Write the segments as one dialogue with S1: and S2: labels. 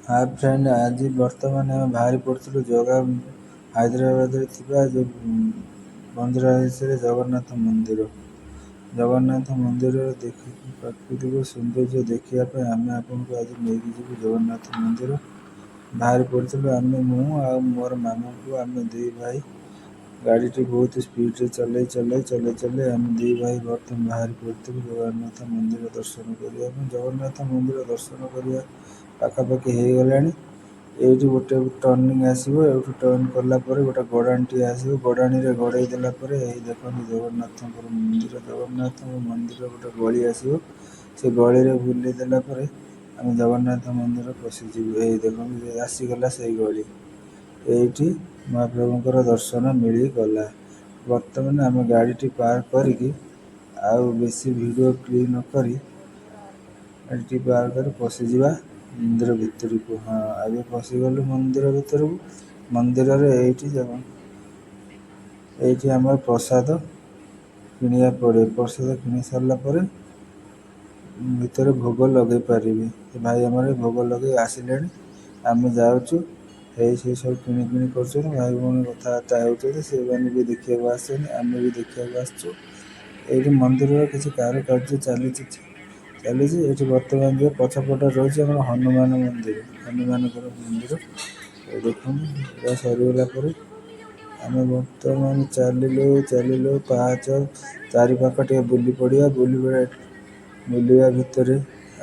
S1: Hi friend, आज बर्तमान आम बाहरी पड़ू जगह हैदराबाद जो मंदिर विषय जगन्नाथ मंदिर। जगन्नाथ मंदिर देखिए प्राकृतिक सौंदर्य देखापी आम आपको आज नहीं जीव जगन्नाथ मंदिर बाहरी पड़ू आम मोर मामू को आम दी भाई गाड़ी टी बहुत स्पीड चल चल आम दी भाई बर्तमान बाहरी पड़ू जगन्नाथ मंदिर दर्शन करने। जगन्नाथ मंदिर दर्शन करने पाखापाखि हो गला। ये गोटे टर्निंग आसो टर्न कलापर गोटे गड़ाणी टी आसो गड़ाणी गड़े देलापर देखो जगन्नाथ मंदिर। जगन्नाथ मंदिर गोटे गली आसो से गली में बुले देलापर आम जगन्नाथ मंदिर पशिजु। ये देखो आसीगला से गली ये महाप्रभुंर दर्शन मिलगला। बर्तमान आम गाड़ी टी पार्क करके बेसी वीडियो क्लिक नक गाड़ी पार्क कर पशिजा मंदिर भितर को। हाँ आगे पशिगलु मंदिर भितर को। मंदिर ये आम प्रसाद किणा पड़े प्रसाद किणी सारा भितर भोग लगे पारे भाई आम भोग लगे आसिले आम जाऊँ से सब किणी कर भाई भौणी कथबार्ता होने भी देखा आम भी देखा आसचु। ये मंदिर किसी कारुकार्य चली बर्तमान जो पछपट रही हनुमान मंदिर हनुमान मंदिर देखो सरीगला आम बर्तमान चलू पाँच चारिपाख टे बुली पड़ा बुलवा भितर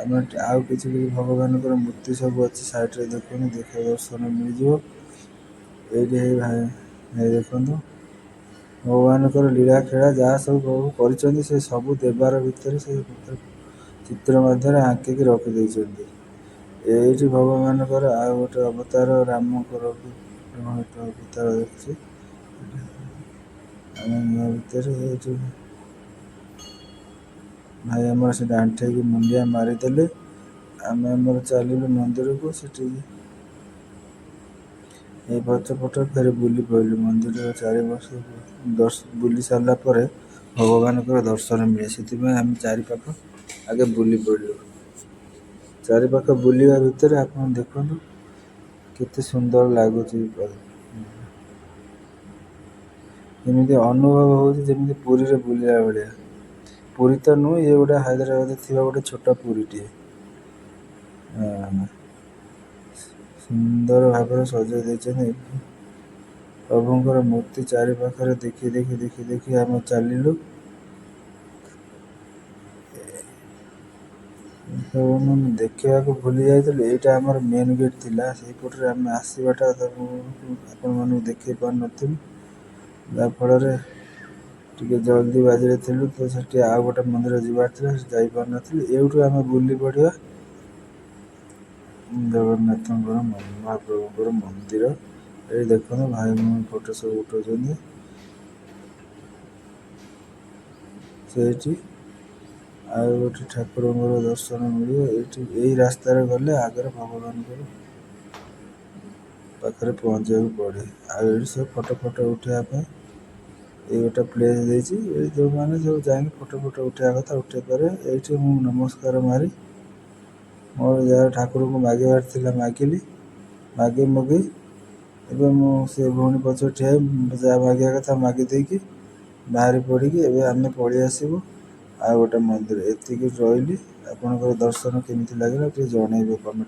S1: आम आउ कि भगवान मूर्ति सब अच्छी सैड्रे देखो देखा दर्शन मिल जाए। भाई देखो भगवान लीला खेला जहाँ सब प्रभु कर सब देवार भितर से चित्र मध्य आंकिक रखिदे। ये भगवान आ गोटे अवतार राम अवतार देखिए भितर भाई आम से आंठे की मुंडिया मारिदेले आम चलू मंदिर को पछपट फिर बुली पड़ू मंदिर चारिवर्ष बुली सारापर भगवान दर्शन मिले से आम चारिपाख आगे बुली पड़ू। चारिपाख बुलवा भितर आप देखो केते सुंदर लगुच जमी अनुभव होमी पुरी रे बुलला भाया। पुरी तो नुह ये गोटे हैदराबाद थी गोटे छोट पुरीटे सुंदर भाव सजाई प्रभुंर मूर्ति चारिपाखे देखी देखी देखी देखी आम चलू देखा भूली जाइए। यहाँ आम मेन गेट थी से आम आसवाटा आपण देखे पार नी जहाँफल टे जल्दी बाजी थी तो से आउ गोटे मंदिर जीवार जापार नी यूँ आम बुली पड़ा जगन्नाथ महाप्रभुंर मंदिर। ये देखो भाई भौणी फोटो सब उठाऊँ से गोटे ठाकुर दर्शन मिले यही रास्त गले आगे भगवान पाखे पहुँचा पड़े आ सब फोटो फोटो उठापी ये गोटे प्लेस देती जो मैंने सब जा फोटो फोटो उठा कथा उठे पारे। ये नमस्कार मारी मोर जहाँ ठाकुर को मागिबार थिला मागिली मागे मगे से भौणी पछ ठिया जहाँ मागिया कथा मागिदेकी बाहरी पड़ी आम पलि आसबू आ गोटे मंदिर एति रही। आपंकर दर्शन केमी लगे जनइबे कमेंट।